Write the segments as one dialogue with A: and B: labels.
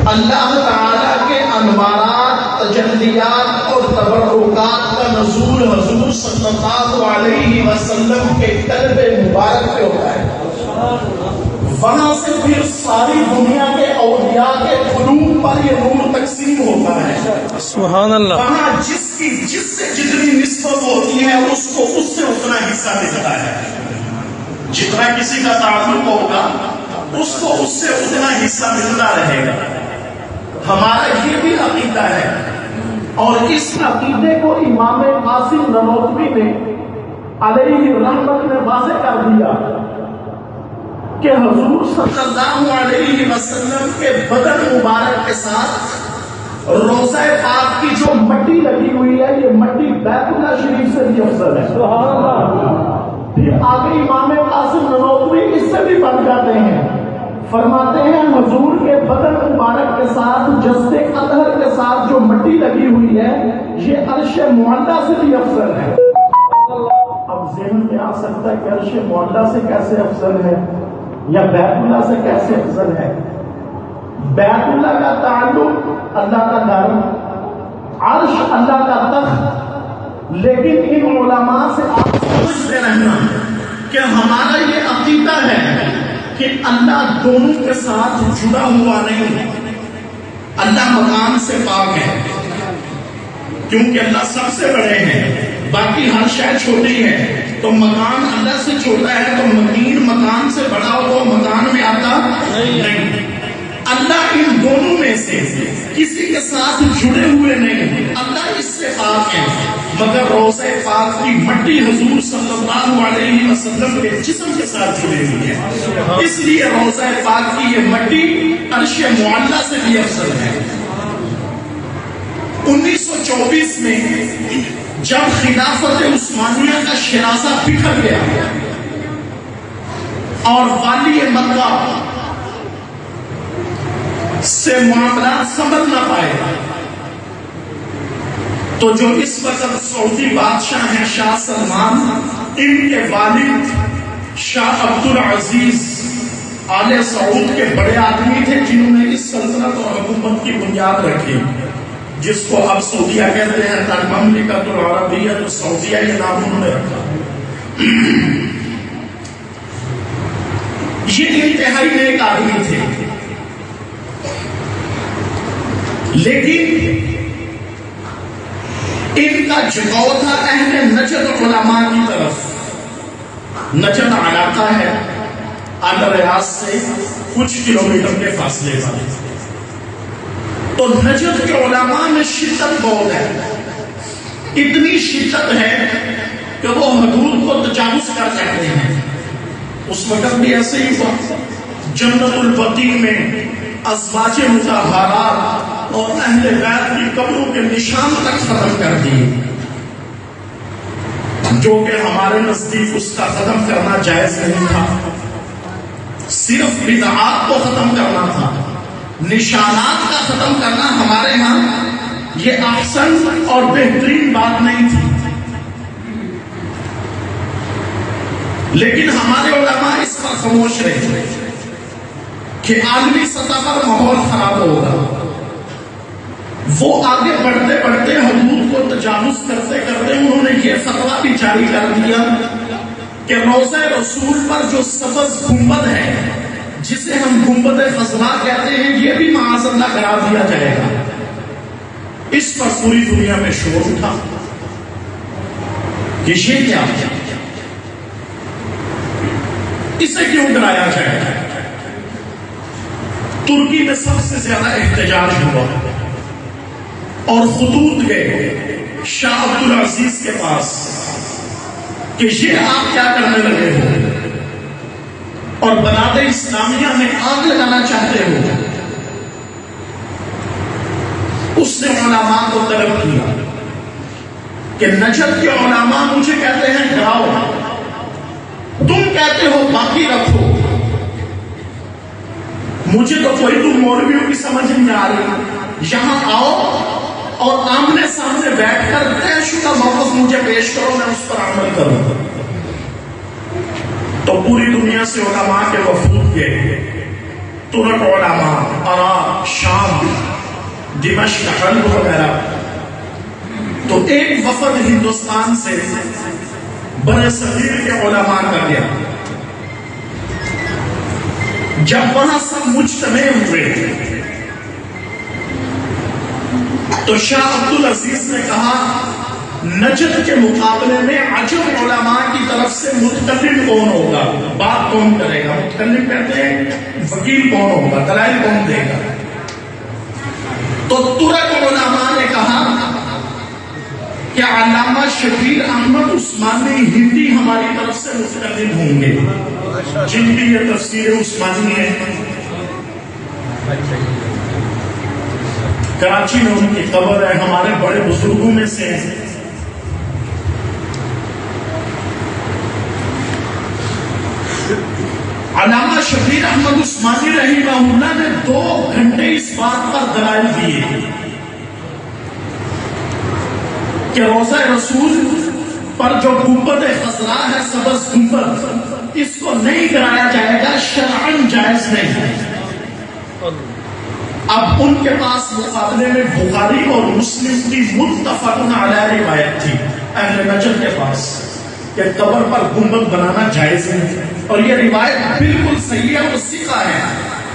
A: اللہ تعالیٰ کے انوارات، تجلیات اور تبرکات کا نزول حضور صلی اللہ علیہ وسلم کے قلب مبارک پہ ہوتا ہے۔ وہاں سے پھر ساری دنیا کے اولیاء کے قلوب پر یہ نور تقسیم ہوتا ہے۔
B: سبحان اللہ۔
A: وہاں جس سے جتنی نسبت ہوتی ہے اس کو اس سے اتنا حصہ ملتا ہے۔ جتنا کسی کا تعلق ہوگا اس کو اس سے اتنا حصہ ملتا رہے گا۔ ہمارا یہ بھی عقیدہ ہے، اور اس عقیدے کو امام قاسم نانوتوی نے علیہ رحمت نے واضح کر دیا کہ حضور صلی اللہ علیہ وسلم کے بدن مبارک کے ساتھ روضہ پاک کی جو مٹی لگی ہوئی ہے، یہ مٹی بیت اللہ شریف سے بھی افضل ہے۔ سبحان اللہ۔ پھر آگے امام قاسم نانوتوی اس سے بھی بڑھ جاتے ہیں، فرماتے ہیں حضور کے بدن مبارک کے ساتھ جسد اطہر کے ساتھ جو مٹی لگی ہوئی ہے یہ عرش معلیٰ سے بھی افضل ہے۔ اب ذہن میں آ سکتا ہے کہ عرش معلیٰ سے کیسے افضل ہے یا بیت اللہ سے کیسے افضل ہے؟ بیت اللہ کا تعلق اللہ کا گھر، عرش اللہ کا تخت، لیکن ان علماء سے آپ سمجھتے رہنا کہ ہمارا یہ عقیدہ ہے کہ اللہ دونوں کے ساتھ جڑا ہوا نہیں، اللہ مکان سے پاک ہے، کیونکہ اللہ سب سے بڑے ہیں، باقی ہر شے چھوٹی ہے، تو مکان اللہ سے چھوٹا ہے تو مکین مکان سے بڑا ہو تو مکان میں آتا نہیں۔ اللہ ان دونوں میں سے کسی کے ساتھ جڑے ہوئے نہیں، اللہ اس سے پاک ہے، مگر روضہ پاک کی مٹی حضور صلی اللہ علیہ وسلم کے جسم کے ساتھ جڑی ہوئی ہے، اس لیے روضہ پاک کی یہ مٹی عرش معلیٰ سے بھی افضل ہے۔ 1924 میں جب خلافت عثمانیہ کا شراسہ بکھر گیا اور والی مکہ سے معاملات سمجھ نہ پائے، تو جو اس وقت سعودی بادشاہ ہیں شاہ سلمان، ان کے والد شاہ عبدالعزیز آل سعود کے بڑے آدمی تھے جنہوں نے اس سلطنت اور حکومت کی بنیاد رکھی، جس کو اب سعودیہ کہتے ہیں، المملکۃ العربیہ السعودیہ، یہ نام انہوں نے رکھا۔ یہ انتہائی نیک آدمی تھے، لیکن ان کا جھکاؤ تھا اہل نجد علماء کی طرف۔ نجد علاقہ ہے الریاض سے کچھ کلومیٹر کے فاصلے پر، تو نجد کے علماء میں شدت بہت ہے، اتنی شدت ہے کہ وہ حدود کو تجاوز کر جاتے ہیں۔ اس وقت بھی ایسے ہی ہوا، جنت البقیع میں ازواج مطہرات اور اہل بیت کی قبروں کے نشان تک ختم کر دیے، جو کہ ہمارے نزدیک اس کا ختم کرنا جائز نہیں تھا، صرف بدعات کو ختم کرنا تھا، نشانات کا ختم کرنا ہمارے ہاں یہ احسن اور بہترین بات نہیں تھی۔ لیکن ہمارے علماء اس پر خاموش رہے کہ عالمی سطح پر ماحول خراب ہوگا۔ وہ آگے بڑھتے بڑھتے حدود کو تجاوز کرتے کرتے انہوں نے یہ فتویٰ بھی جاری کر دیا کہ روضہ رسول پر جو سبز گنبد ہے، جسے ہم گنبد خضراء کہتے ہیں، یہ بھی معاذ اللہ قرار دیا جائے گا۔ اس پر پوری دنیا میں شور اٹھا کہ یہ کیا، اسے کیوں کرایا جائے؟ ترکی میں سب سے زیادہ احتجاج ہوا اور خطوط گئے شاہ عبدالعزیز کے پاس کہ یہ آپ کیا کرنے لگے ہو اور بلاد اسلامیہ میں آگ لگانا چاہتے ہو۔ اس نے علماء کو طلب کیا کہ نجد کے علماء مجھے کہتے ہیں گراؤ، تم کہتے ہو باقی رکھو، مجھے تو کوئی تم مولویوں کی سمجھ نہیں آ رہی، یہاں آؤ اور آمنے سامنے بیٹھ کر طے شدہ موقف مجھے پیش کرو، میں اس پر عمل کروں۔ تو پوری دنیا سے علماء کے وفود گئے، ترک علماء، عراق، شام، دمشق، حلب وغیرہ. تو ایک وفد ہندوستان سے بر صغیر کے علماء کا گیا. جب وہاں سب مجتمع ہوئے تو شاہ عبدالعزیز نے کہا نجد کے مقابلے میں عجم علماء کی طرف سے متکلم کون ہوگا، بات کون کرے گا. متکلم کہتے ہیں وکیل کون ہوگا، دلائل کون دے گا. تو ترک علماء نے کہا کہ علامہ شبیر احمد عثمانی ہندی ہماری طرف سے متکلم ہوں گے، جن کی یہ تفسیر عثمانی ہے. کراچی میں ان کی قبر ہے، ہمارے بڑے بزرگوں میں سے ہیں. علامہ شبیر احمد عثمانی رحمہ اللہ نے 2 گھنٹے اس بات پر دلائل دیے کہ روضہ رسول پر جو گنبد خضراء ہے، سبز گنبد، اس کو نہیں گرایا جائے گا، شرعاً جائز نہیں ہے. اب ان کے پاس مقابلے میں بخاری اور مسلم کی متفق علیہ روایت تھی اہل نجد کے پاس کہ قبر پر گنبد بنانا جائز ہے، اور یہ روایت بالکل صحیح ہے اور صحیح ہے،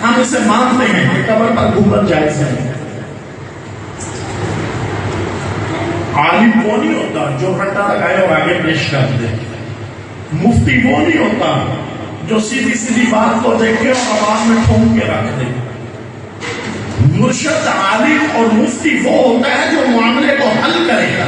A: ہم اسے مانتے ہیں کہ قبر پر گنبد جائز ہے. عالم وہ نہیں ہوتا جو گھنٹہ لگائے اور آگے پیش کر دے. مفتی وہ نہیں ہوتا جو سیدھی سیدھی بات کو دیکھے اور عوام میں ٹھونک کے رکھ دے. مرشد، عالم اور مفتی وہ ہوتا ہے جو معاملے کو حل کرے گا.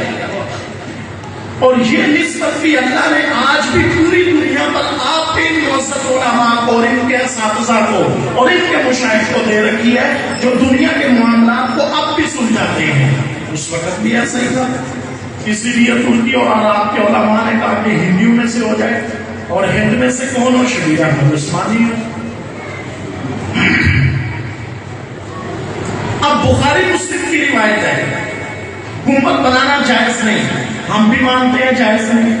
A: اور یہ نسبت بھی اللہ نے آج بھی پوری دنیا پر آپ کے مؤثر علماء کو اور ان کے اساتذہ کو اور ان کے مشائخ کو دے رکھی ہے، جو دنیا کے معاملات کو اب بھی سلجھاتے ہیں. اس وقت بھی ایسا ہی تھا، اسی لیے ترکی اور عراق کے علماء نے کہا کہ ہندیوں میں سے ہو جائے، اور ہند میں سے کون ہو؟ شبیر احمد عثمانی ہے. اب بخاری مسلم کی روایت ہے گنبد بنانا جائز نہیں، ہم بھی مانتے ہیں جائز نہیں.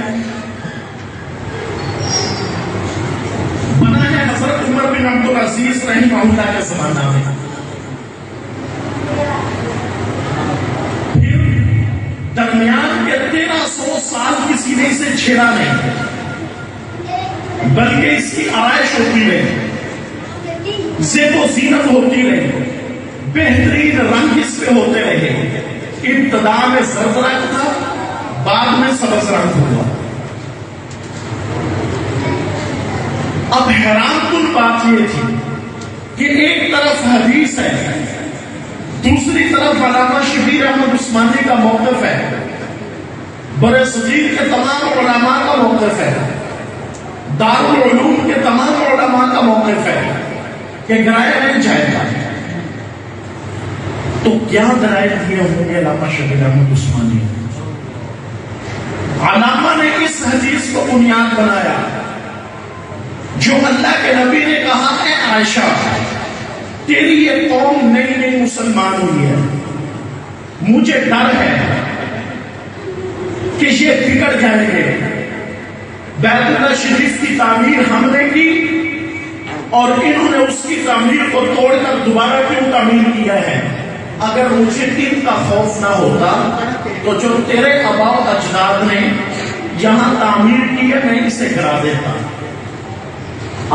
A: بنا ہے حضرت عمر بن عبدالعزیز رحمہ اللہ کے زمانہ میں. پھر درمیان کے 1300 سال کسی نے اسے چھیڑا نہیں، بلکہ اس کی آرائش ہوتی رہی، زیب و زینت ہوتی رہی، بہترین رنگ اس پہ ہوتے رہے. ابتدا میں زرد رنگ تھا، بعد میں سبز رنگ ہوا. اب حیران کن بات یہ تھی کہ ایک طرف حدیث ہے، دوسری طرف علامہ شبیر احمد عثمانی کا موقف ہے، بر صغیر کے تمام علماء کا موقف ہے، دارالعلوم کے تمام علماء کا موقف ہے کہ گرایا نہیں جائے گا. تو کیا دلائل دیے ہوں گے علامہ شبیر احمد عثمانی؟ علامہ نے اس حدیث کو بنیاد بنایا جو اللہ کے نبی نے کہا ہے عائشہ تیری یہ قوم نئی نئی مسلمان ہوئی ہے، مجھے ڈر ہے کہ یہ بگڑ جائیں گے. بیت اللہ شریف کی تعمیر ہم نے کی اور انہوں نے اس کی تعمیر کو توڑ کر دوبارہ کیوں تعمیر کیا ہے. اگر مجھے ان کا خوف نہ ہوتا تو جو تیرے آباء و اجداد نے یہاں تعمیر کی ہے میں اسے گرا دیتا.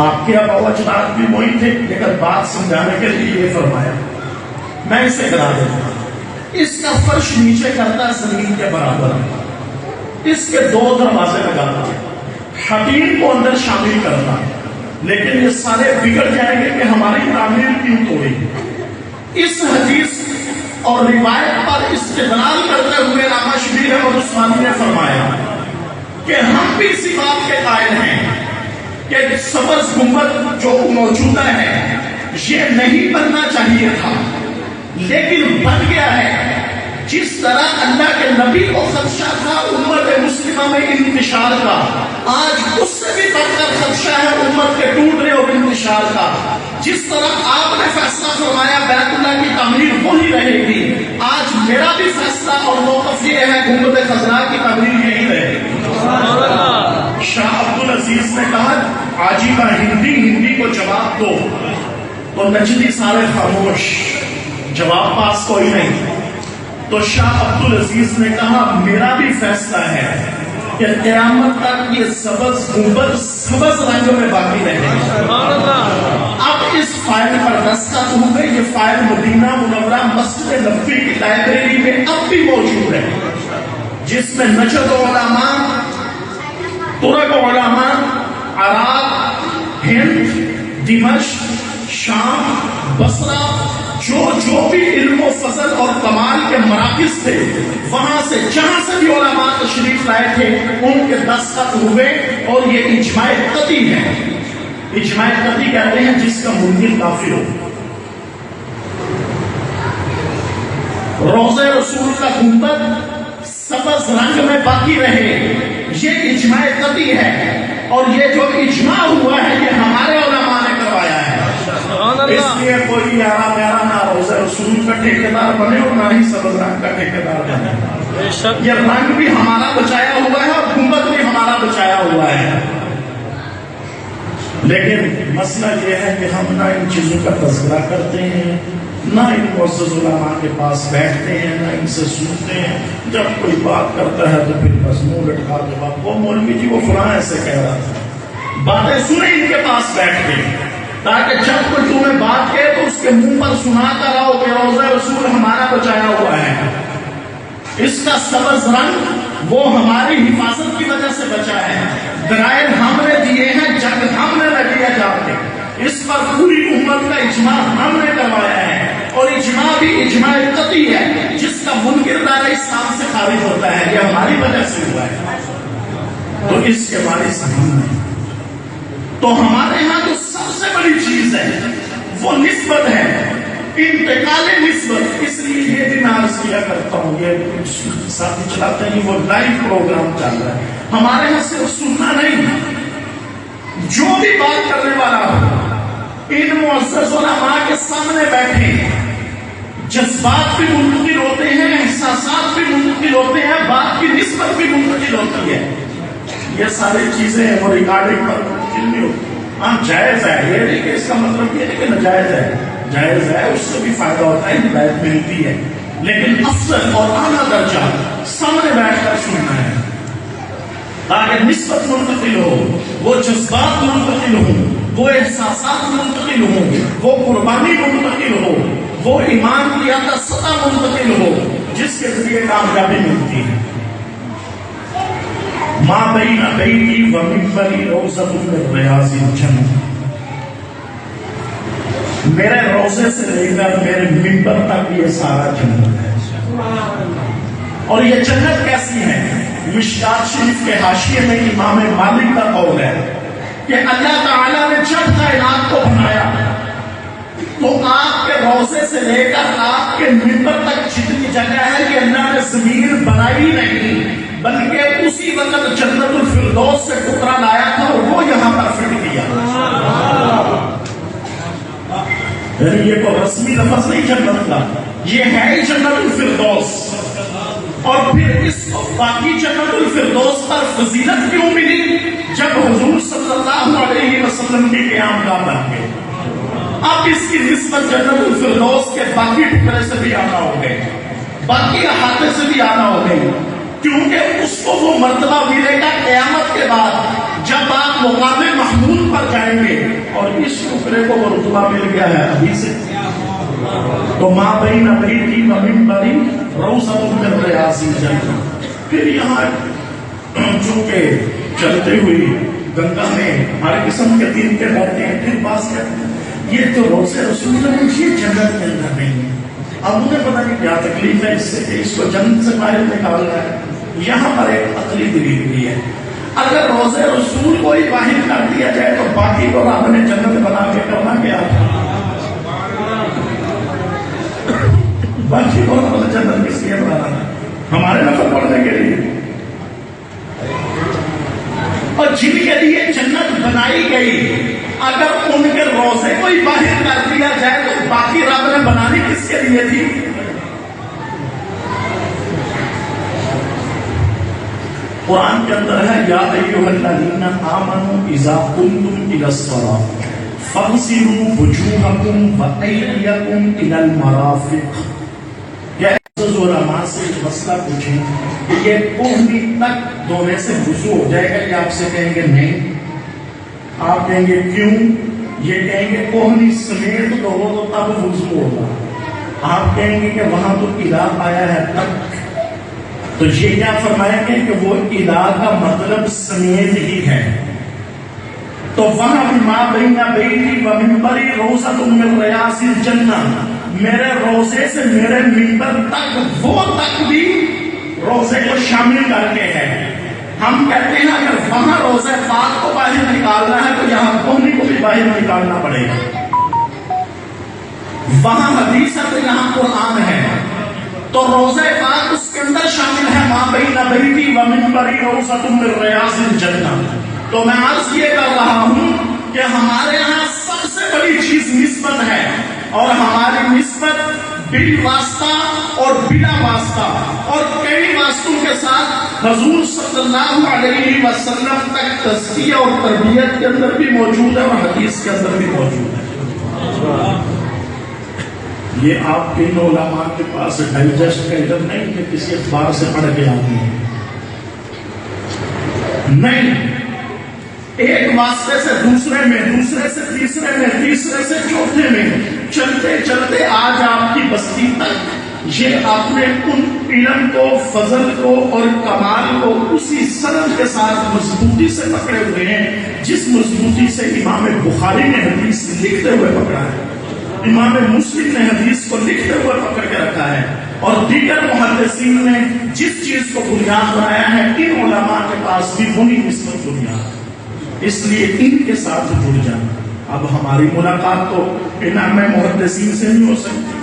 A: آپ کے آباء و اجداد بھی وہی تھے، لیکن بات سمجھانے کے لیے یہ فرمایا میں اسے گرا دیتا. اس کا فرش نیچے کرتا زمین کے برابر، اس کے 2 دروازے لگاتا، حتیم کو اندر شامل کرتا، لیکن یہ سارے بگڑ جائیں گے کہ ہماری تعمیر کیوں توڑی. اس حدیث اور روایت پر استدلال کرتے ہوئے علامہ شبیر احمد عثمانی نے فرمایا کہ ہم بھی اسی بات کے قائل ہیں کہ سبز گنبد جو موجودہ ہے یہ نہیں بننا چاہیے تھا، لیکن بن گیا ہے. جس طرح اللہ کے نبی کو خدشہ تھا امت مسلمہ میں انتشار کا، آج اس سے بھی بڑھ کر خدشہ ہے امت کے ٹوٹنے اور انتشار کا. جس طرح آپ نے فیصلہ فرمایا بیت اللہ کی تعمیر وہی رہے گی، آج میرا بھی فیصلہ اور موقف یہ ہے گنبد خضراء کی تعمیر یہی رہے گی. شاہ عبدالعزیز نے کہا عاجبہ ہندی کو جواب دو، تو نجدی سارے خاموش. جواب پاس کوئی نہیں. تو شاہ عبدالعزیز نے کہا میرا بھی فیصلہ ہے کہ قیامت تک یہ سبز گنبد سبز رنگ میں باقی رہے. اب اس فائل پر دستخط ہوئے. یہ فائل مدینہ منورہ مسجد نبوی کی لائبریری میں اب بھی موجود ہے، جس میں نجد علماء، ترک علماء، عراق، ہند، دمشق، شام، بصرہ، جو بھی علم و فضل اور کمال کے مراکز تھے، وہاں سے جہاں سے بھی علماء تشریف لائے تھے ان کے دستخط ہوئے. اور یہ اجماع قطعی ہے. اجماع قطعی کہتے ہیں جس کا منکر کافر ہو. روضہ رسول کا گنبد سبز رنگ میں باقی رہے، یہ اجماع قطعی ہے. اور یہ جو اجماع ہوا ہے یہ ہمارے علماء نے کروایا ہے. اس لیے کوئی یارا میرا نہ روضہ رسول کا ٹھیکیدار بنے اور نہ ہی سبز رنگ کا ٹھیکیدار بنے. یہ رنگ بھی ہمارا بچایا ہوا ہے اور گنبد بھی ہمارا بچایا ہوا ہے. لیکن مسئلہ یہ ہے کہ ہم نہ ان چیزوں کا تذکرہ کرتے ہیں، نہ ان معزز علماء کے پاس بیٹھتے ہیں، نہ ان سے سنتے ہیں. جب کوئی بات کرتا ہے تو پھر بس منہ لٹکا کے بات، وہ مولوی جی وہ فلاں ایسے کہہ رہا تھا، باتیں سنیں ان کے پاس بیٹھ کے، تاکہ جب کوئی تمہیں بات کہے تو اس کے منہ پر سناتا رہو کہ روضہ رسول ہمارا بچایا ہوا ہے. اس کا سبز رنگ وہ ہماری حفاظت کی وجہ سے بچا ہے. دلائل ہم نے دیے ہیں، جب ہم نے نہ دیا جاتے. اس پر پوری امت کا اجماع ہم نے کروایا ہے. اور اجماع بھی اجماع قطعی ہے، جس کا منکر دار اسلام سے خارج ہوتا ہے. یہ ہماری وجہ سے ہوا ہے، تو اس کے وارث ہم ہیں. تو ہمارے ہاں جو سب سے بڑی چیز ہے وہ نسبت ہے، انتقال نسبت. اس لیے یہ بھی میں عرض کیا کرتا ہوں، یہ ساتھی چلاتے ہیں، وہ لائیو پروگرام چل رہا ہے. ہمارے یہاں صرف سننا نہیں، جو بھی بات کرنے والا ہو ان معزز علماء کے سامنے بیٹھے. جذبات بھی منتقل ہوتے ہیں، احساسات بھی منتقل ہوتے ہیں، بات کی نسبت بھی منتقل ہوتی ہے. یہ ساری چیزیں وہ ریکارڈنگ پر منتقل نہیں ہوتی. ہاں جائز ہے، یہ نہیں کہ اس کا مطلب یہ نہیں کہ ناجائز ہے، جائز ہے، اس سے بھی فائدہ ہوتا ہے، ہدایت ملتی ہے. لیکن افضل اور اعلیٰ درجہ سامنے بیٹھ کر سننا ہے، تاکہ نسبت منتقل ہو، وہ جذبات منتقل ہوں، وہ احساسات منتقل ہوں، وہ قربانی منتقل ہو، وہ ایمان کی اعلیٰ سطح منتقل ہو، جس کے ذریعے کامیابی ملتی ہے. ما بین بیتی و منبری روضۃ من ریاض الجنہ. میرے روزے سے لے کر میرے منبر تک یہ سارا جنت ہے. اور یہ جنت کیسی ہے؟ مشکات شریف کے حاشیے میں امام مالک کا قول ہے کہ اللہ تعالیٰ نے جب کائنات کو بنایا تو آپ کے روزے سے لے کر آپ کے منبر تک جتنی جگہ ہے کہ اللہ نے زمین بنائی نہیں، بلکہ اسی وقت جنت الفردوس سے ٹکڑا لایا تھا اور وہ یہاں پر فٹ کیا. یہ تو رسمی لفظ نہیں جنت کا، یہ ہے ہی جنت الفردوس. اور پھر اس باقی جنت الفردوس پر فضیلت کیوں ملی؟ جب حضور صلی اللہ علیہ وسلم کی قیام گاہ بن گئے. اب اس کی نسبت جنت الفردوس کے باقی ٹکڑے سے بھی آنا ہو گئے، باقی احاطے سے بھی آنا ہو گئی، کیونکہ اس کو وہ مرتبہ ملے گا قیامت کے بعد جب آپ مقام محمود پر جائیں گے. اور اس ٹکڑے کو وہ رتبہ مل گیا ہے ابھی سے. تو ما بین بیتی و منبری روضۃ من ریاض الجنہ. پھر یہاں چونکہ چلتے ہوئی گنگا میں ہر قسم کے دین کے رہتے ہیں، پھر بات کرتے ہیں یہ تو روضہ رسول ہے، یہ جنت کے اندر نہیں ہے. اب انہیں پتا نہیں کیا تکلیف ہے اس سے کہ اس کو جنت سے باہر نکالنا ہے. یہاں پر ایک عقلی دلیل بھی ہے. اگر روضہ رسول کو ہی باہر کر دیا جائے تو باقی کو رب نے جنت بنا کے کرنا کیا؟ باقی کو رب نے جنت کس لیے بنانا؟ ہمارے نفع پڑھنے کے لیے. اور جن کے لیے جنت بنائی گئی اگر ان کے روزے کو ہی باہر کر دیا جائے تو باقی رب نے بنانی کس کے لیے تھی؟ قرآن کے اندر ہے یا ایھا الذین آمنوا اذا قمتم الی الصلاۃ فَاغْسِلُوا وُجُوهَكُمْ وَأَيْدِيَكُمْ إِلَى الْمَرَافِقِ. یا علماء سے مسئلہ پوچھیں کہ یہ کوہنی تک دھونے سے وضو ہو جائے گا؟ کہ آپ سے کہیں گے نہیں. آپ کہیں گے کیوں؟ یہ کہیں گے کوہنی سمیت دھو تو تب وضو ہوگا. آپ کہیں گے کہ وہاں تو الہ آیا ہے تک. تو یہ کیا فرمایا گیا کہ وہ الہ کا مطلب سمیت ہی ہے. تو وہاں بھی ما بین بیتی و منبری روضۃ من ریاض الجنہ، میرے روزے سے میرے منبر تک، وہ تک بھی روزے کو شامل کر کے ہے. ہم کہتے ہیں اگر وہاں روزے پاک کو باہر نکالنا ہے تو یہاں کوہنی کو بھی باہر نکالنا پڑے گا. وہاں حدیث ہے تو یہاں قرآن ہے. تو روزے پاک اس کے اندر شامل ہے ما بین بیتی و منبری روضۃ من ریاض الجنہ. تو میں عرض یہ کر رہا ہوں کہ ہمارے ہاں سب سے بڑی چیز نسبت ہے، اور ہماری نسبت بال واسطہ اور بلا واسطہ اور کئی واسطوں کے ساتھ حضور صلی اللہ علیہ وسلم تک تزکیہ اور تربیت کے اندر بھی موجود ہے اور حدیث کے اندر بھی موجود ہے. یہ آپ کے علماء کے پاس ڈائجسٹ کا علم نہیں کہ کسی اخبار سے پڑھ کے آتے ہیں. نہیں، ایک واسطے سے دوسرے میں، دوسرے سے تیسرے میں، تیسرے سے چوتھے میں، چلتے چلتے آج آپ کی بستی تک یہ اپنے ان علم کو، فضل کو اور کمال کو اسی سند کے ساتھ مضبوطی سے پکڑے ہوئے ہیں جس مضبوطی سے امام بخاری نے حدیث لکھتے ہوئے پکڑا ہے، امام مسلم نے حدیث کو لکھتے ہوئے پکڑ کے رکھا ہے، اور دیگر محدثین نے جس چیز کو بنیاد بنایا ہے ان علماء کے پاس بھی وہی نسبت بنیاد. اس لیے ان کے ساتھ جڑ جانا. اب ہماری ملاقات تو امام محدثین سے نہیں ہو سکتی،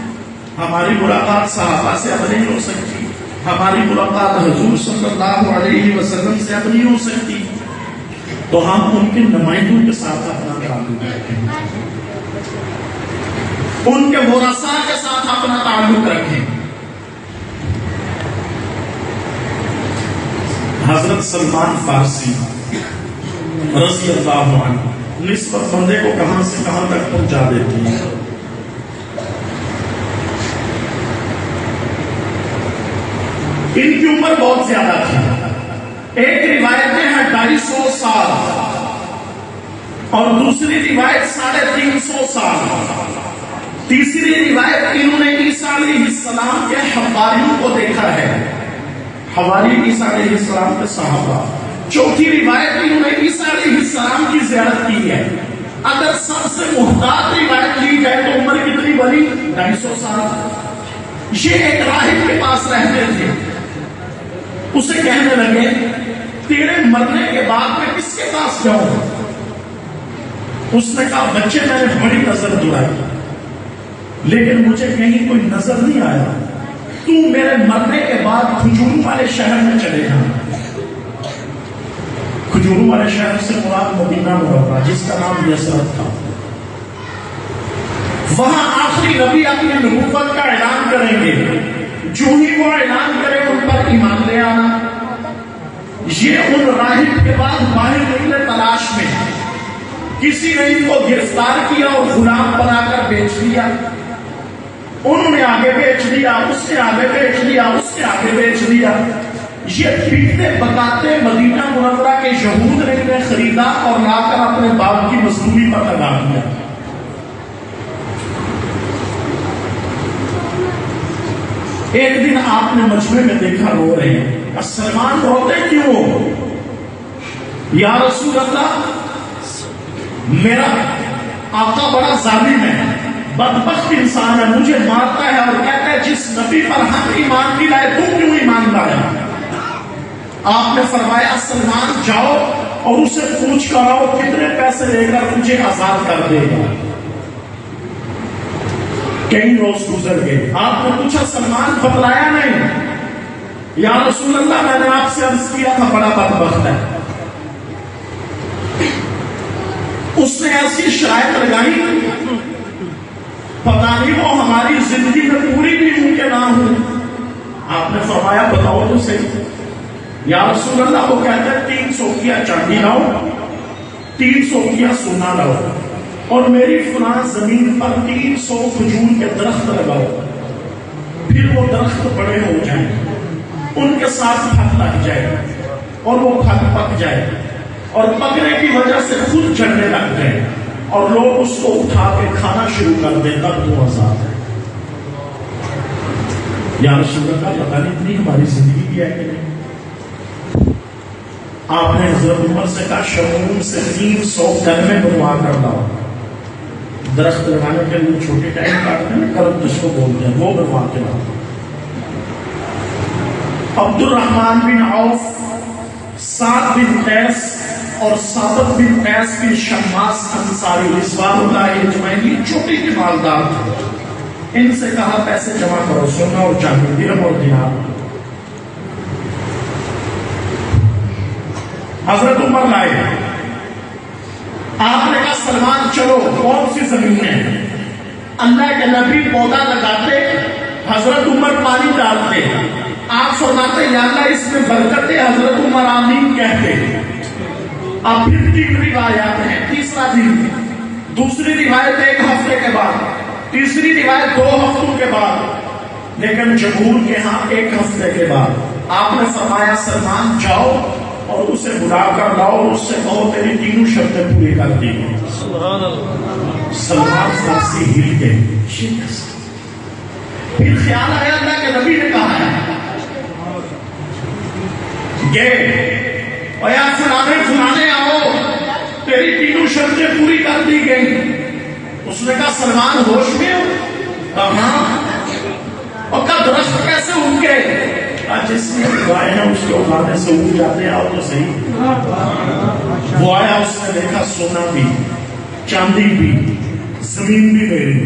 A: ہماری ملاقات صحابہ سے اب نہیں ہو سکتی، ہماری ملاقات حضور صلی اللہ علیہ وسلم سے اب نہیں ہو سکتی. تو ہم ان کے نمائندوں کے ساتھ اپنا تعلق رکھیں، ان کے ورثاء کے ساتھ اپنا تعلق رکھیں. حضرت سلمان فارسی رضی اللہ عنہ نسبت بندے کو کہاں سے کہاں تک پہنچا دیتی ہے. ان کی عمر بہت زیادہ تھی. ایک روایت میں ہے 250 سال اور دوسری روایت 350 سال. تیسری روایت انہوں نے عیسیٰ علیہ السلام کے حواریوں کو دیکھا ہے، حواری عیسیٰ علیہ السلام کے صحابہ. چوتھی روایت انہوں نے عیسیٰ علیہ السلام کی زیارت کی ہے. اگر سب سے محتاط روایت لی جائے تو عمر کتنی بڑی؟ 250 سال. یہ ایک راہب کے پاس رہتے تھے. اسے کہنے لگے تیرے مرنے کے بعد میں کس کے پاس جاؤں؟ اس نے کہا بچے میں نے بڑی نظر دوڑائی لیکن مجھے کہیں کوئی نظر نہیں آیا. تو میرے مرنے کے بعد کھجور والے شہر میں چلے جا. کھجور والے شہر سے مراد مدینہ منورہ جس کا نام یثرب تھا. وہاں آخری نبی اپنی نبوت کا اعلان کریں گے. جو ہی وہ اعلان کرے ان پر ایمان لے آنا. یہ ان راہب کے بعد باہر نکلے تلاش میں. کسی نے ان کو گرفتار کیا اور غلام بنا کر بیچ دیا. انہوں نے آگے بیچ دیا، اس نے آگے بیچ دیا، اس نے آگے بیچ دیا. یہ پیٹتے بتاتے مدینہ منورہ کے یہود نے انہیں خریدا اور لا کر اپنے باپ کی مزدوری پر لگا دیا. ایک دن آپ نے مجمع میں دیکھا رو رہے ہیں. سلمان روتے کیوں ہو؟ یا رسول اللہ میرا آقا بڑا ظالم ہے، بدبخت انسان ہے، مجھے مارتا ہے اور کہتا ہے جس نبی پر ہم ایمان نہیں لائے تم کیوں ایمان لایا؟ آپ نے فرمایا سلمان جاؤ اور اسے پوچھ کر آؤ کتنے پیسے لے کر مجھے آزاد کر دے گا. کئی روز گزر گئے. آپ نے پوچھا سلمان بتلایا نہیں؟ یا رسول اللہ میں نے آپ سے عرض کیا تھا بڑا بدبخت ہے. اس نے ایسی شرائط لگائی پتہ نہیں وہ ہماری زندگی میں پوری بھی ہوں کہ نہ ہوں. آپ نے فرمایا بتاؤ تو صحیح. یا رسول اللہ وہ کہتے ہیں 300 کیا چاندی لاؤ، 300 کیا سونا لاؤ. اور میری فلاں زمین پر 300 کھجور کے درخت لگاؤ، پھر وہ درخت بڑے ہو جائیں، ان کے ساتھ پھل لگ جائے اور وہ پھل پک جائے اور پکنے کی وجہ سے خود چڑھنے لگ جائے اور لوگ اس کو اٹھا کے کھانا شروع کر دیں، تب تو آزاد ہے۔ یا رسول اللہ، پتہ نہیں اتنی ہماری زندگی بھی ہے کہ نہیں۔ آپ نے حضرت عمر سے کہا شمعون سے 300 کلمے بنوا کر لاؤ، درخت لگانے کے لیے چھوٹے ٹائم کاٹتے ہیں، کلم جس کو بولتے ہیں، وہ بنوا کے لاؤ۔ عبد الرحمن بن عوف، سعد بن قیس اور ثابت بن قیس بن شماس انصاری رضوان اللہ اجمعین چھوٹے کے مالدار تھے، ان سے کہا پیسے جمع کرو، سونا اور چاندی، درہم اور دینار۔ حضرت عمر لائے، آپ نے کہا سلمان چلو، کون سی زمین ہے؟ اللہ کے نبی پودا لگاتے، حضرت عمر پانی ڈالتے، آپ فرماتے یا اللہ اس میں برکت ہے، حضرت عمر آمین کہتے۔ اب پھر 3 روایات ہیں، تیسرا دن، دوسری روایت 1 ہفتے کے بعد، تیسری روایت 2 ہفتوں کے بعد، لیکن جمہور کے ہاں 1 ہفتے کے بعد۔ آپ نے فرمایا سلمان جاؤ اور اسے بلا کر لاؤ اور اس سے کہو تیری 3 شرطیں پوری کر دی ہیں۔ سبحان اللہ۔ سلمان فارسی ہل گئے، پھر خیال آیا اللہ کے نبی نے کہا ہے گئے اور یا فلانے آؤ، تیری 3 شرطیں پوری کر دی گئی۔ اس نے کہا سلمان ہوش میں ہو؟ کہاں؟ اور کہا درخت کیسے اگ گئے؟ جس میں گائے ہیں اس کے اٹھانے سے اٹھ جاتے ہیں، آؤ تو صحیح۔ وہ آیا، اس نے دیکھا سونا بھی، چاندی بھی، زمین بھی میری،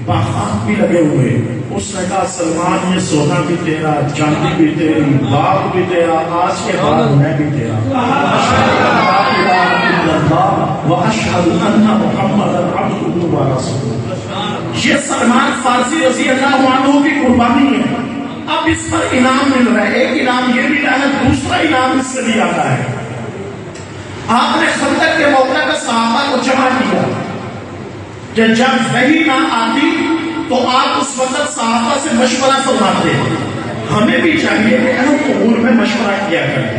A: باغات بھی لگے ہوئے۔ اس نے کہا سلمان یہ سونا بھی تیرا، چاندی بھی تیری، باغ بھی تیرا، آج کے بعد میں بھی تیرا۔ وَأَشْهَدُ أَنَّ مُحَمَّدًا عَبْدُهُ وَرَسُولُهُ۔ یہ سلمان فارسی رضی اللہ عنہ کی قربانی ہے۔ اب اس پر انعام مل رہا ہے، ایک انعام یہ ملا ہے، دوسرا انعام اس سے بھی آتا ہے۔ آپ نے خندق کے موقع پر صحابہ کو جمع کیا کہ جب وحی نہ آتی تو آپ اس وقت صحابہ سے مشورہ فرماتے ہیں۔ ہمیں بھی چاہیے کہ اہم امور میں مشورہ کیا کریں،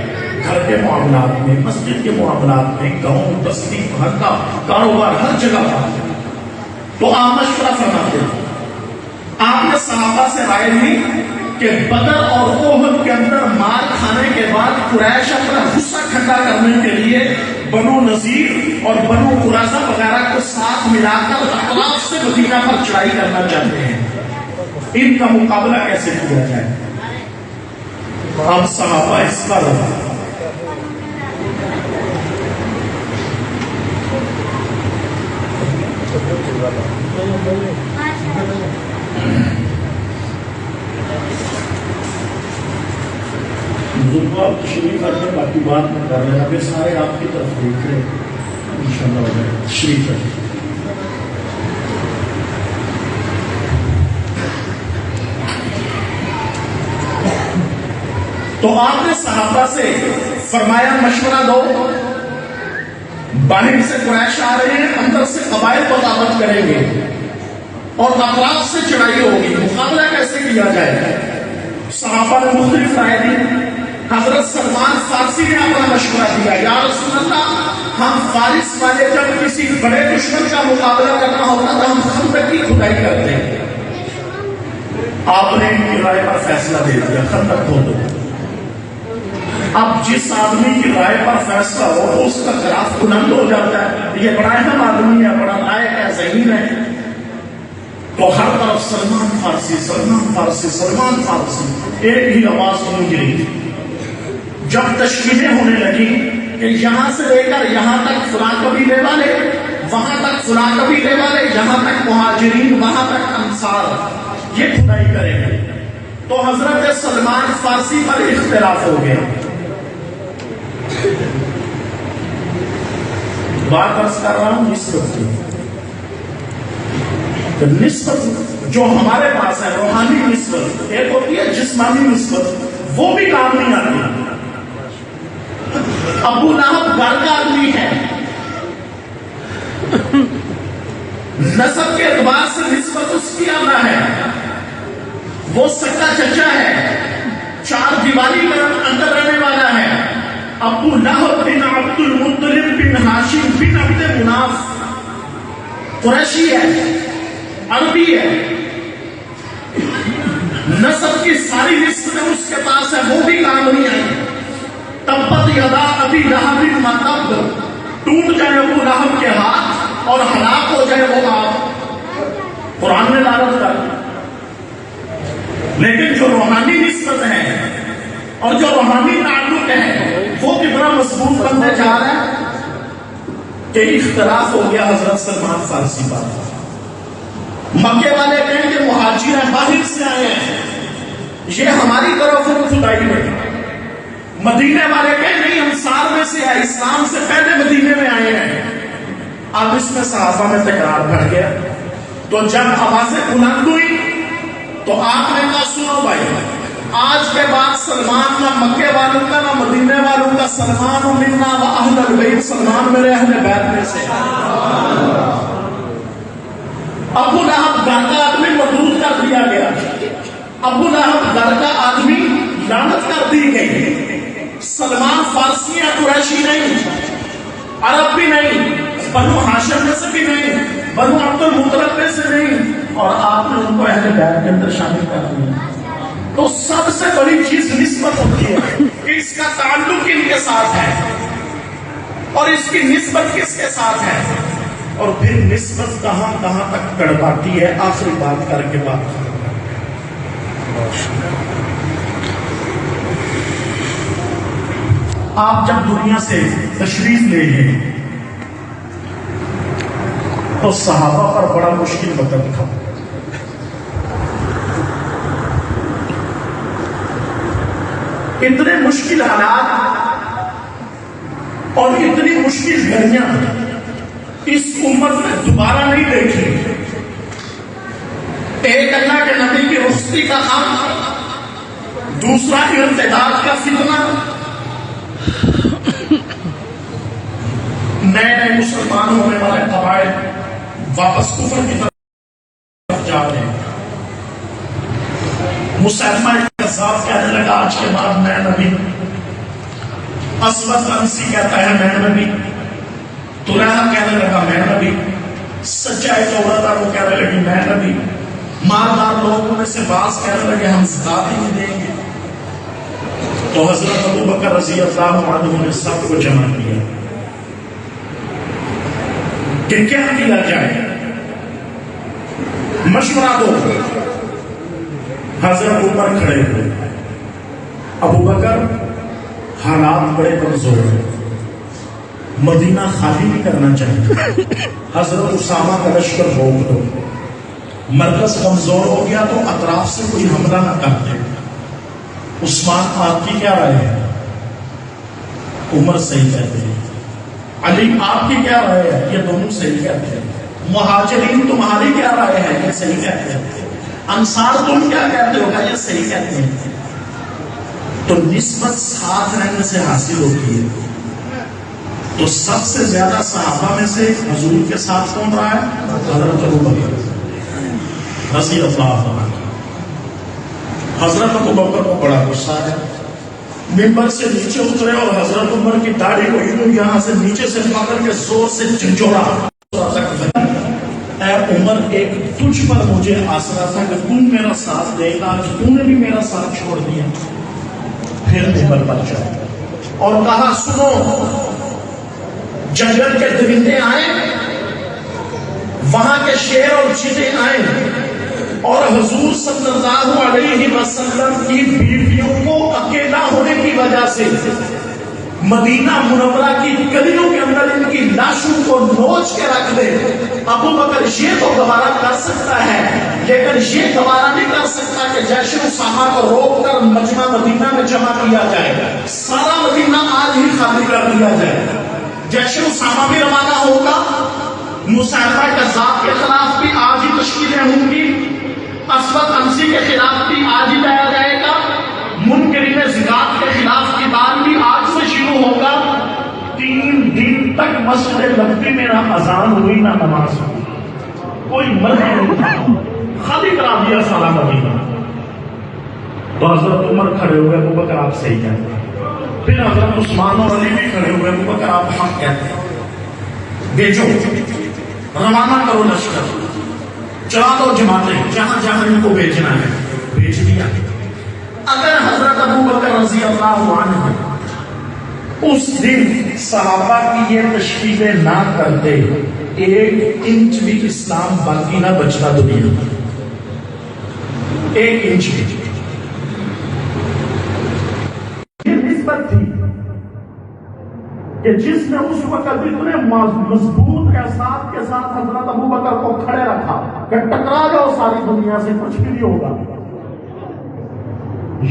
A: گھر کے معاملات میں، مسجد کے معاملات میں، گاؤں، بستی، گھر کا کاروبار، ہر جگہ پر تو آپ مشورہ فرماتے ہیں۔ آپ نے صحابہ سے رائے لی کہ بدر اور احد کے اندر مار کھانے کے بعد قریش اپنا غصہ ٹھنڈا کرنے کے لیے بنو نذیر اور بنو قریظہ وغیرہ کو ساتھ ملا کر اطراف سے مدینہ پر چڑھائی کرنا چاہتے ہیں، ان کا مقابلہ کیسے کیا جائے؟ اب صحابہ اس پر آپ تشریف کر کے باقی بات میں کر رہے ہیں، ابھی سارے آپ کی طرف دیکھ رہے ہیں، انشاءاللہ ہو جائے تشریف کر۔ تو آپ نے صحابہ سے فرمایا مشورہ دو، باہر سے قریش آ رہے ہیں، اندر سے قبائل بغاوت کریں گے اور اطراف سے چڑھائی ہوگی، مقابلہ کیسے کیا جائے؟ صحابہ نے مختلف رائے دی۔ حضرت سلمان فارسی نے اپنا مشورہ دیا، یا رسول اللہ ہم فارس والے جب کسی بڑے دشمن کا مقابلہ کرنا ہوتا تو ہم خندق کی کھدائی کرتے ہیں۔ آپ نے ان کی رائے پر فیصلہ دے دیا، خندق کھودو۔ اب جس آدمی کی رائے پر فیصلہ ہو تو اس کا خلاف بلند ہو جاتا ہے، یہ بڑا اہم آدمی ہے، بڑا لائق ہے، ذہین ہے، تو ہر طرف سلمان فارسی، سلمان فارسی، سلمان فارسی، ایک ہی آواز گونج رہی تھی۔ جب تشکیلیں ہونے لگی کہ یہاں سے لے کر یہاں تک فلاں قبیلے والے، وہاں تک فلاں قبیلے والے، یہاں تک مہاجرین، وہاں تک انصار، یہ کھدائی کریں گے، تو حضرت سلمان فارسی پر اختلاف ہو گیا۔ بات عرض کر رہا ہوں نسبت کی، نسبت جو ہمارے پاس ہے روحانی نسبت، ایک ہوتی ہے جسمانی نسبت، وہ بھی کام نہیں آتی۔ ابو لہب گھر کا آدمی ہے، نسب کے اعتبار سے نسبت اس کی آنا ہے، وہ سکا چچا ہے، چار دیواری کا اندر رہنے والا ہے، ابو لہب بن عبد المطلب بن ہاشم بن عبد مناف، قریشی ہے، عربی ہے، نسب کی ساری نسبتیں اس کے پاس ہے، وہ بھی کام نہیں آئی۔ تبت یدا ابی لہب ما تب، ٹوٹ جائے ابو لہب کے ہاتھ اور ہلاک ہو جائے وہ آپ، قرآن نے لعنت کر دی۔ لیکن جو روحانی نسبت ہے اور جو روحانی تعلق ہے وہ کتنا مضبوط بننے جا رہا ہے کہ اختلاف ہو گیا حضرت سلمان فارسی پر۔ مکے والے کہیں کہ مہاجر ہیں، باہر سے آئے ہیں، یہ ہماری طرف خدائی نہیں۔ مدینے والے کہیں نہیں، انصار میں سے ہے، اسلام سے پہلے مدینے میں آئے ہیں۔ اب اس میں صحابہ میں تکرار بڑھ گیا، تو جب آوازیں بلند ہوئی تو آپ نے کہا سنو بھائی، آج کے بعد سلمان نہ مکے والوں کا نہ مدینے والوں کا، سلمان منا و اہل البیت، سلمان میرے اہل بیت میں سے۔ ابو لہب گھر کا آدمی مردود کر دیا گیا، ابو لہب گھر کا آدمی لعنت کر دی گئی۔ سلمان فارسی یا قریشی نہیں، عرب بھی نہیں، بنو ہاشم میں سے بھی نہیں، بنو عبد المطلب میں سے نہیں، اور آپ نے ان کو اہل بیت کے اندر شامل کر دیا۔ تو سب سے بڑی چیز نسبت ہوتی ہے کہ اس کا تعلق ان کے ساتھ ہے اور اس کی نسبت کس کے ساتھ ہے، اور پھر نسبت کہاں کہاں تک کڑواتی ہے۔ آخری بات کر کے بات کروں، آپ جب دنیا سے تشریف لے گئے تو صحابہ پر بڑا مشکل وقت تھا۔ اتنے مشکل حالات اور اتنی مشکل گھڑیاں اس امت نے دوبارہ نہیں دیکھی۔ ایک اللہ کے نبی کی رخصتی کا غم، دوسرا ارتداد کا فتنہ، نئے نئے مسلمان ہونے والے قبائل واپس کفر کی طرف جا رہے ہیں۔ مسلمہ کذاب کہنے لگا آج کے بعد میں نبی، اسود انسی کہتا ہے میں نبی، طلحہ کہنے لگا میں نبی، سچا ایک عورت ہے وہ کہنے لگی میں نبی، مالدار لوگوں میں سے بعض کہنے لگے ہم زکات ہی نہیں دیں گے۔ تو حضرت ابو بکر رضی اللہ عنہ نے سب کو جمع کیا کہ کیا کیا جائے، مشورہ دو۔ حضرت عمر کھڑے ہوئے، ابو بکر حالات بڑے کمزور ہیں، مدینہ خالی نہیں کرنا چاہیے، حضرت اسامہ کا لشکر روک دو، مرکز کمزور ہو گیا تو اطراف سے کوئی حملہ نہ کرتے۔ عثمان آپ کی کیا رائے ہے؟ عمر صحیح کہتے ہیں۔ علی آپ کی کیا رائے ہے؟ یہ دونوں صحیح کہتے ہیں۔ مہاجرین تمہاری کیا رائے ہے؟ یہ صحیح کہتے ہیں۔ انصار تم کیا کہتے ہو؟ یہ صحیح کہتے ہیں۔ تو نسبت ساتھ رہنے سے حاصل ہوتی ہے۔ تو سب سے زیادہ صحابہ میں سے حضور کے ساتھ کون رہا ہے؟ حضرت ابو بکر رضی اللہ عنہ۔ حضرت ابو بکر کو بڑا غصہ ہے، منبر سے نیچے اترے اور حضرت عمر کی داڑھی کو یوں یہاں سے نیچے سے پکڑ کے زور سے جھنجھوڑا۔ اے عمر، ایک تجھ پر مجھے آسرا تھا کہ تم میرا ساتھ دے گا، تم نے بھی میرا ساتھ چھوڑ دیا۔ پھر منبر پر چڑھا اور کہا سنو، جنگل کے درندے آئے، وہاں کے شیر اور چیتے آئے، اور حضور صلی اللہ علیہ وسلم کی بیویوں کو اکیلا ہونے کی وجہ سے مدینہ منورہ کی گلیوں کے اندر ان کی لاشوں کو نوچ کے رکھ دے۔ ابو بکر یہ تو گوارا کر سکتا ہے، لیکن یہ گوارا نہیں کر سکتا کہ جیش اسامہ کو روک کر مجمع مدینہ میں جمع کیا جائے، سارا مدینہ آج ہی خالی کر دیا جائے۔ جیش اسامہ بھی روانہ ہوگا، مسیلمہ کذاب کے خلاف بھی آج ہی تشکیلیں ہوں گی، اسود انسی کے خلاف بھی آج ہی لایا جائے گا، منکرین زکات کے خلاف کتاب بھی آج سے شروع ہوگا۔ 3 دن تک مسجد نبوی میں نہ اذان ہوئی نہ نماز ہوئی۔ کوئی مرد نہیں تھا، خالی کرا دیا سارا مدینہ. تو حضرت عمر کھڑے ہوئے، ابو بکر آپ صحیح کہتے ہیں. پھر حضرت عثمان اور علی بھی کھڑے ہوئے، ابو بکر آپ حق کہتے ہیں. بیچو، روانہ کرو لشکر، چلا دو جماعتیں، جہاں جہاں ان کو بیچنا ہے بیچ دیا. اگر حضرت ابو بکر رضی اللہ عنہ اس دن صحابہ کی یہ تشکیلیں نہ کرتے، 1 انچ بھی اسلام باقی نہ بچتا دنیا میں. 1 انچ بھی. یہ نسبت تھی کہ جس نے اس وقت اتنے مضبوط احساس کے ساتھ حضرت ابو بکر کو کھڑے رکھا کہ ٹکرا جاؤ ساری دنیا سے، کچھ بھی نہیں ہوگا.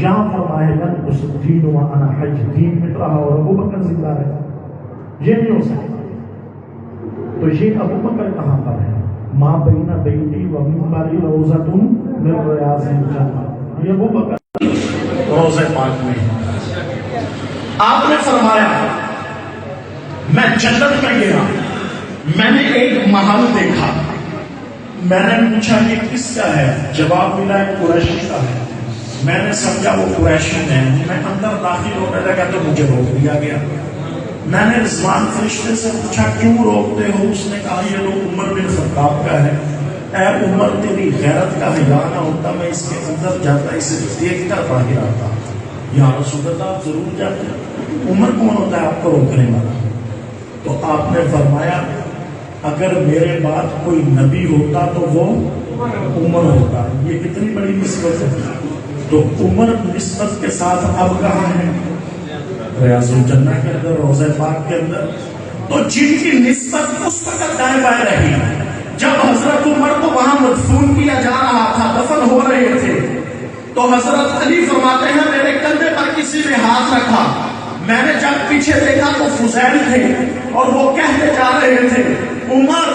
A: یہاں فرمائے گا اس دین و انا حج، دین مٹ رہا اور ابو بکر زندہ رہا، یہ نہیں ہو سکتا. تو یہ ابو بکر کہاں پر ہے؟ ماں بین بیتی و منبری روضۃ من ریاض الجنہ. یہ ابو بکر روضہ پاک میں. آپ نے فرمایا میں جنت میں گیا، میں نے ایک محل دیکھا، میں نے پوچھا یہ کس کا ہے؟ جواب ملا ایک قریشی کا ہے. میں نے سمجھا وہ قریشی ہے. میں اندر داخل ہونے لگا تو مجھے روک دیا گیا. میں نے رضوان فرشتے سے پوچھا کیوں روکتے ہو؟ اس نے کہا یہ لوگ عمر بن خطاب کا ہے. اے عمر تیری غیرت کا حیا نہ ہوتا میں اس کے اندر جاتا، اسے دیکھ کر باہر آتا. یا رسول اللہ آپ ضرور جاتے. عمر کون ہوتا ہے آپ کو روکنے والا؟ تو آپ نے فرمایا اگر میرے بعد کوئی نبی ہوتا تو وہ عمر ہوتا. یہ کتنی بڑی نسبت ہے. تو عمر نسبت کے ساتھ اب کہاں ہے؟ ریاض الجنہ کے اندر، روضہ پاک کے اندر. تو جن کی نسبت اس وقت دائیں بائیں رہی، جب حضرت عمر کو وہاں مدفون کیا جا رہا تھا، دفن ہو رہے تھے، تو حضرت علی فرماتے ہیں میرے کندھے پر کسی نے ہاتھ رکھا. میں نے جب پیچھے دیکھا تو فضیل تھے اور وہ کہتے جا رہے تھے عمر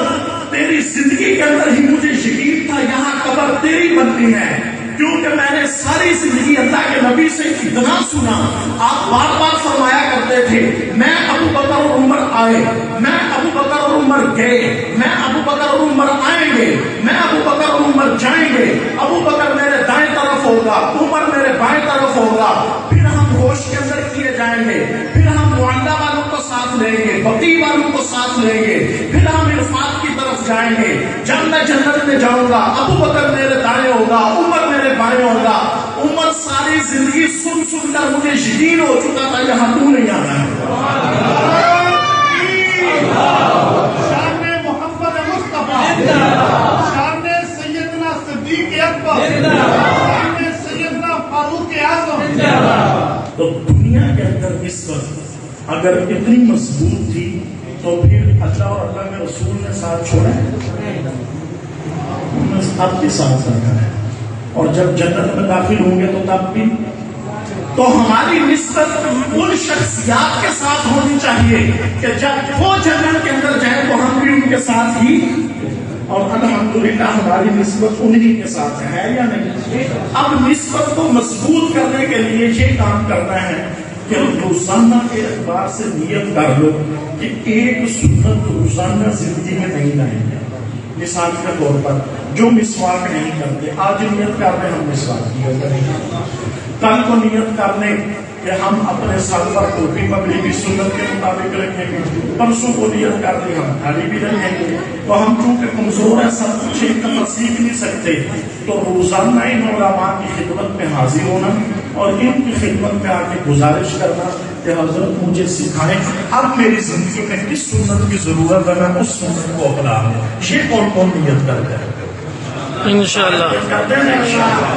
A: تیری زندگی کے اندر ہی مجھے یقین تھا یہاں قبر تیری بنتی ہے، کیونکہ میں نے ساری زندگی اللہ کے نبی سے اتنا سنا. آپ بار بار فرمایا کرتے تھے میں ابو بکر اور عمر آئے، میں ابو بکر اور عمر گئے، میں ابو بکر اور عمر آئیں گے، میں ابو بکر اور عمر جائیں گے. ابو بکر میرے دائیں طرف ہوگا، عمر میرے بائیں طرف ہوگا. پھر ہم ہوش کے اندر کیے جائیں گے، پھر ہم معندہ والوں کو ساتھ لیں گے، بقی والوں کو ساتھ لیں گے، پھر ہم عرفات کی طرف جائیں گے. جب میں جنت میں جاؤں گا ابو بکر میرے دائیں ہوگا، عمر میرے بائیں ہوگا. عمر ساری زندگی سن سن کر مجھے یقین ہو چکا تھا یہاں تو نہیں آنا ہے.
B: شان محمد مصطفیٰ، شان سیدنا صدیق اکبر، شان سیدنا فاروق اعظم.
A: تو دنیا کے اندر نسبت اگر اتنی مضبوط تھی تو پھر اللہ اور اللہ کے رسول نے ساتھ چھوڑا اب کے ساتھ رکھا ہے. اور جب جنت میں داخل ہوں گے تو تب بھی. تو ہماری نسبت ان شخصیات کے ساتھ ہونی چاہیے کہ جب وہ جنت کے اندر جائیں تو ہم بھی ان کے ساتھ ہی. اور الحمدللہ ہماری نسبت انہی کے ساتھ ہے یا نہیں؟ اب نسبت کو مضبوط کرنے کے لیے یہ کام کرنا ہے کہ روزانہ کے اعتبار سے نیت کر لو کہ ایک سنت روزانہ زندگی میں نہیں لائیں گے. مثال کے طور پر جو مسواک نہیں کرتے آج نیت کر لیں ہم مسواک کیا کریں گے. کل کو نیت کر لیں کہ ہم اپنے سر پر ٹوپی پگڑی بھی سنت کے مطابق رکھیں گے. پرسوں کو نیت کر لیں ہم داڑھی بھی رکھیں گے. تو ہم چونکہ کمزور ہیں سب کچھ ایک دفعہ سیکھ نہیں سکتے، تو روزانہ ان علماء کی خدمت میں حاضر ہونا اور ان کی خدمت میں آ کے گزارش کرنا کہ حضرت مجھے سکھائیں اب میری زندگی میں کس سنت کی ضرورت ہے میں اس سنت کو اپناؤں. یہ کون کون نیت کرتے ہیں؟
C: انشاءاللہ
A: کرتے ہیں انشاءاللہ.